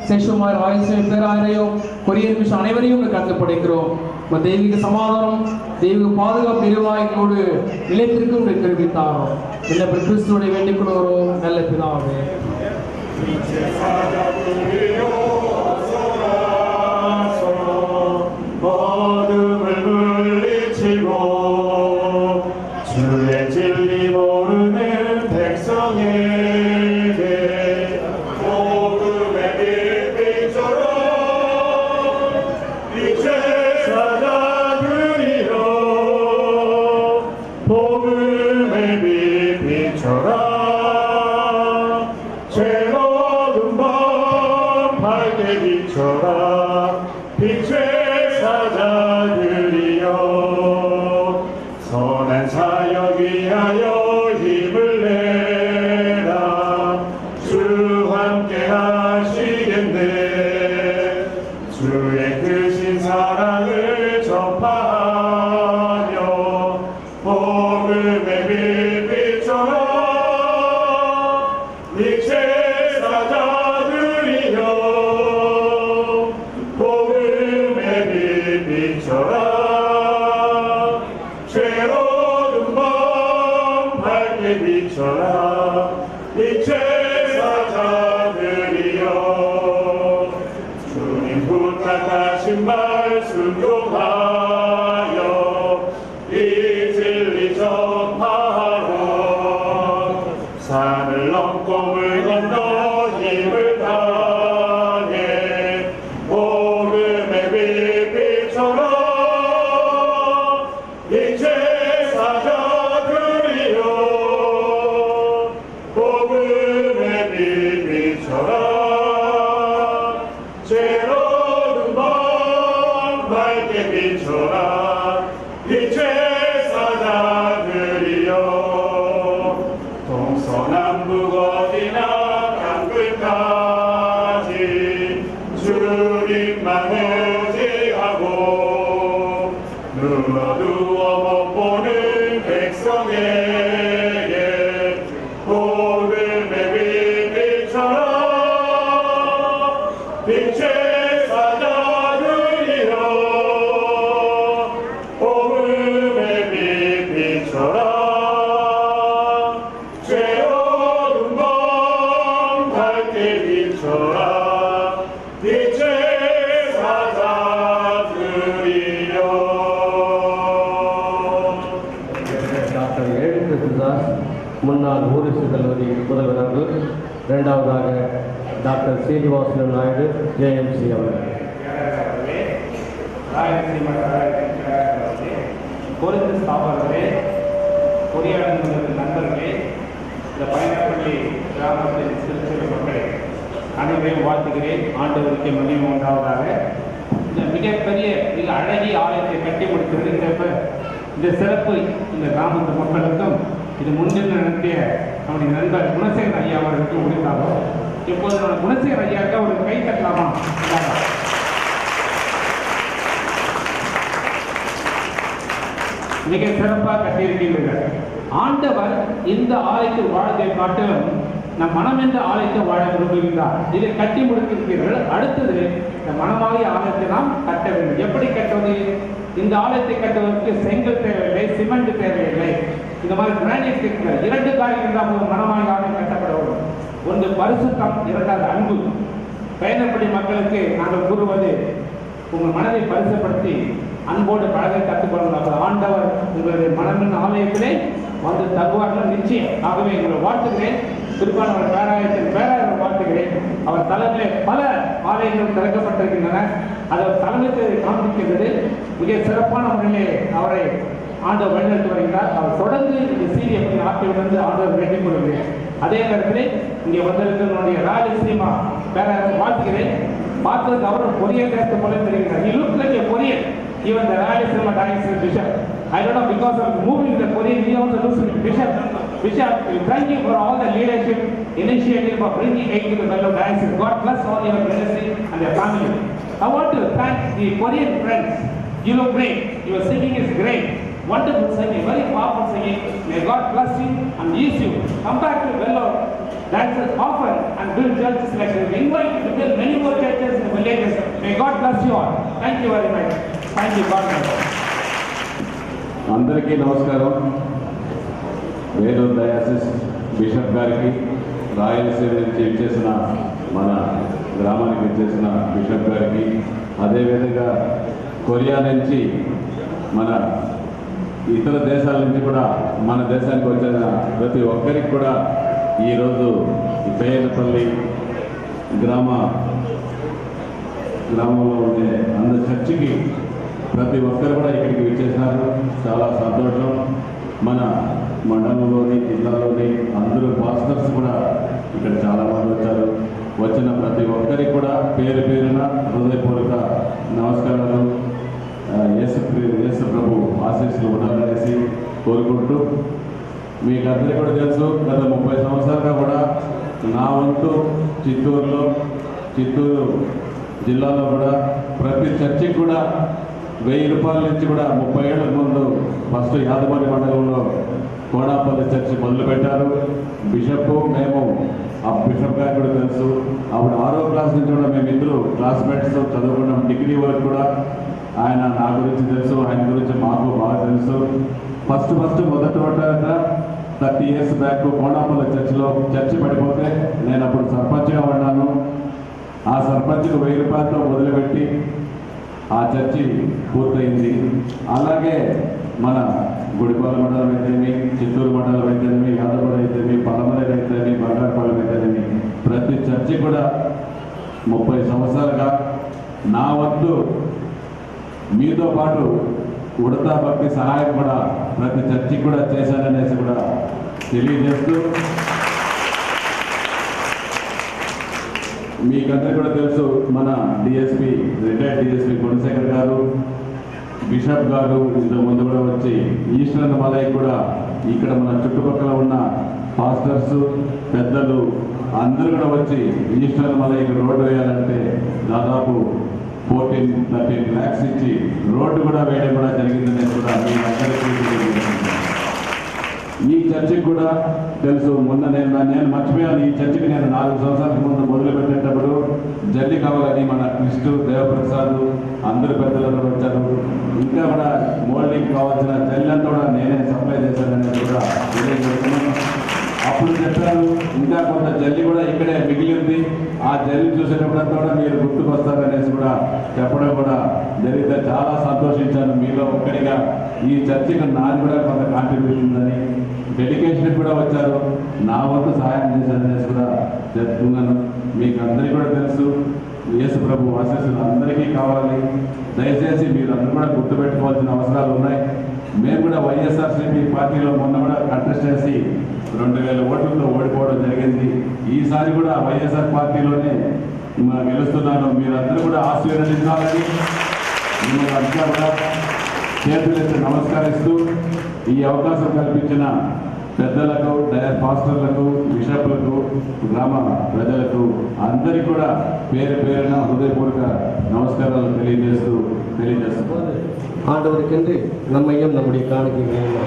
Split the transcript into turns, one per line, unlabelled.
சேஷமாய் ராயசேவை பேராயரையும் courier mission அனைவரையும் கலந்து படைக்கிறோம். தெய்வீக சமாதானம் தெய்வீக பாதுகாப்பு நிர்வாகிகளோடு நிலைத்திற்கும் தெரிவித்தாரோ என்ன கிறிஸ்துவோட வேண்டிக் கொள்கிறோம். நல்ல பிதாவே. முன்னாள் ஊரிசு கல்லூரி முதல்வர் அவர்கள், இரண்டாவதாக டாக்டர் சீனிவாசன் நாயுடு JMC அவர்கள்.
கோரிந்து ஸ்தாபகர்களே, பொறியாளர் நண்பர்களே, இந்த பயணப்பள்ளி கிராமத்தின் சிறுசிறு மக்களே அனைவரையும் வாழ்த்துகிறேன். ஆண்டவருக்கு மகிமை உண்டாவதாக. இந்த மிகப்பெரிய மிக அழகிய ஆலயத்தை கட்டி முடித்திருக்கின்ற இந்த சிறப்பு இந்த கிராமத்து மக்களுக்கும் இது முன்னின்று நடத்திய நம்முடைய நண்பர் குணசேகர் ஐயா அவர்களுக்கு உரித்தாகும். இப்போது நம்ம குணசேகர் ஐயாவுக்கு ஒரு கை தட்டலாமா? மிக சிறப்பாக கட்டியிருக்கின்றனர். ஆண்டவர் இந்த ஆலயத்தை வாழ்க்கை காட்டிலும் நம் மனம் என்ற ஆலயத்தை வாழ விரும்புகின்றார். இதை கட்டி முடித்திருக்கிறீர்கள். அடுத்தது இந்த மனமாகிய ஆலயத்தை நாம் கட்ட வேண்டும். எப்படி கட்டுவது? இந்த ஆலயத்தை கட்டுவதற்கு செங்கல் தேவையில்லை, சிமெண்ட் தேவையில்லை. இந்த மாதிரி கிரானைட் இருக்கிற இரண்டு காரியம் இருந்தால் மனமாகிய ஆலயம் கட்டப்பட வேண்டும். ஒன்று பரிசுத்தம், இரண்டாவது அன்பு. பயணப்படி மக்களுக்கு நாங்கள் கூறுவது, உங்கள் மனதை பரிசுப்படுத்தி அன்போடு பழக கற்றுக்கொள்ளலாம். ஆண்டவர் உங்களுடைய மனமின் ஆலயத்திலே வந்து தருவார்கள் நிச்சயம். ஆகவே உங்களை வாழ்த்துகிறேன். திருப்பானவர் பேராயத்தின் பேராயர் வாழ்த்துகிறேன். அவர் தலைமையிலே பல ஆலயங்கள் திறக்கப்பட்டிருக்கின்றன. அதை தலைமையை காண்பிக்கிறது. மிக சிறப்பான முறையிலே அவரை ஆண்டவர் வழிநடத்தி வருகிறார். அவர் தொடர்ந்து இந்த சீரியத்தை ஆட்சியிலிருந்து ஆண்டவர் வேண்டிக் கொள்கிறேன். அதே நேரத்தில் இங்கே வந்திருக்கிறவருடைய ராஜஸ்ரீமா பேராயர் வாழ்த்துகிறேன். பார்த்ததுக்கு அவரும் கொரியர் தேசத்தை போல தெரிகிறார். He looks like a Korean. Even the Rayalaseema Diocese Bishop. I don't know, because of moving the Korean, he also looks like Bishop. Bishop, thank you for all the leadership initiative for bringing aid to the Vellore Diocese. God bless all your ministry and their family. I want to thank the Korean friends. You look great. Your singing is great. Wonderful singing, very powerful singing. May God bless you and use you. Come back to Vellore Diocese often and build churches like this. We invite you to build many more May God bless you all. Thank you very much. Thank you. God bless you.
అందరికీ నమస్కారం. Vellore diocese bishop గారికి, రాయలసీమ నుంచి ఇచ్చేసిన మన గ్రామానికి ఇచ్చేసిన bishop గారికి, అదేవిధంగా కొరియా నుంచి మన ఇతర దేశాల నుంచి కూడా మన దేశానికి వచ్చిన ప్రతి ఒక్కరికి కూడా ఈరోజు బేయనపల్లి గ్రామంలో ఉండే అందరి చర్చికి ప్రతి ఒక్కరు కూడా ఇక్కడికి విచ్చేసినారు. చాలా సంతోషం. మన మండలంలోని, జిల్లాలోని అందరూ పాస్టర్స్ కూడా ఇక్కడ చాలామంది వచ్చారు. వచ్చిన ప్రతి ఒక్కరికి కూడా పేరు పేరున హృదయపూర్వక నమస్కారాలు. యేసు ప్రభు ఆశీస్సులు ఉండాలనేసి కోరుకుంటూ, మీకు అందరికీ కూడా తెలుసు, గత 30 సంవత్సరాలుగా కూడా నా వంతు చిత్తూరు జిల్లాలో కూడా ప్రతి చర్చికి కూడా 1000 రూపాయల నుంచి కూడా 30 ఏళ్ల ముందు ఫస్ట్ యాదమరి మండలంలో కోడాపల్లి చర్చి మొదలుపెట్టారు. బిషప్ మేము ఆ బిషప్ గారికి కూడా తెలుసు. అప్పుడు 6వ క్లాస్ నుంచి కూడా మేము ఇద్దరు క్లాస్మేట్స్ చదువుకున్నాం. డిగ్రీ వరకు కూడా ఆయన నా గురించి తెలుసు, ఆయన గురించి మాకు బాగా తెలుసు. ఫస్ట్ మొదట 30 ఇయర్స్ బ్యాక్ కోడాపల్లి చర్చి పడిపోతే నేను అప్పుడు సర్పంచ్గా ఉన్నాను. ఆ సర్పంచ్కు 1000 రూపాయలతో మొదలుపెట్టి ఆ చర్చి పూర్తయింది. అలాగే మన గుడిపాల మండలం అయితేమి, చిత్తూరు మండలం అయితేనేమి, యాదవరం అయితేమి, పలమనేరు అయితేనేమి, బంగారుపాలెం అయితేనేమి, ప్రతి చర్చి కూడా 30 సంవత్సరాలుగా నా వంతు మీతో పాటు ఉడతా భక్తి సహాయం కూడా ప్రతి చర్చికి కూడా చేశాననేసి కూడా తెలియజేస్తూ, మీకందరికీ కూడా తెలుసు, మన డిఎస్పి, రిటైర్డ్ డిఎస్పి గుణశేఖర్ గారు, బిషప్ గారు ఇంతకు ముందు కూడా వచ్చి ఈస్టర్న్ మలై కూడా ఇక్కడ మన చుట్టుపక్కల ఉన్న పాస్టర్స్, పెద్దలు అందరూ కూడా వచ్చి ఈస్టర్న్ మలైకి రోడ్డు వేయాలంటే దాదాపు 14-13 lakhs ఇచ్చి రోడ్డు కూడా వేయడం కూడా జరిగిందనేది కూడా మీ అందరికీ ఈ చర్చికి కూడా తెలుసు. మొన్న నేను మర్చిపోయాను, ఈ చర్చికి నేను 4 సంవత్సరాల ముందు మొదలుపెట్టేటప్పుడు జల్లి కావాలని మన కృష్ణ దేవప్రసాద్ అందరు పెద్దలందరూ వచ్చారు. ఇంకా కూడా మోల్డింగ్ కావాల్సిన జల్లి అంతా కూడా నేనే సప్లై చేశాననేది కూడా తెలియజేస్తున్నాను. అప్పుడు చెప్పాను, ఇంకా కొంత జల్లి కూడా ఇక్కడే మిగిలింది, ఆ జల్లి చూసేటప్పుడంతా కూడా మీరు గుర్తుకొస్తారనేసి కూడా చెప్పడం కూడా జరిగితే చాలా సంతోషించాను. మీలో ఒక్కడిగా ఈ చర్చికి నాది కూడా కొంత కాంట్రిబ్యూషన్ ఉందని, డెడికేషన్ కూడా వచ్చారు, నా వంతు సహాయం చేశారనేసి కూడా చెప్తున్నాను. మీకు అందరికీ కూడా తెలుసు, యేసు ప్రభు ఆశీస్సులు అందరికీ కావాలి. దయచేసి మీరు అందరూ కూడా గుర్తుపెట్టుకోవాల్సిన అవసరాలు ఉన్నాయి. మేము కూడా వైఎస్ఆర్సీపీ పార్టీలో మొన్న కూడా కంటెస్ట్ చేసి 2000 ఓట్లతో ఓడిపోవడం జరిగింది. ఈసారి కూడా వైఎస్ఆర్ పార్టీలోనే గెలుస్తున్నాను. మీరందరూ కూడా ఆశీర్వదించాలని మిమ్మల్ని అంతా కూడా చేతులెత్తి నమస్కరిస్తూ, ఈ అవకాశం కల్పించిన పెద్దలకు, పాస్టర్లకు, బిషప్లకు, గ్రామ ప్రజలకు అందరికీ కూడా పేరు పేరున హృదయపూర్వక నమస్కారాలు తెలియజేస్తూ
ஆண்டவருக்கென்று நம்மையும் நம்முடைய காணிக்கைகளையும்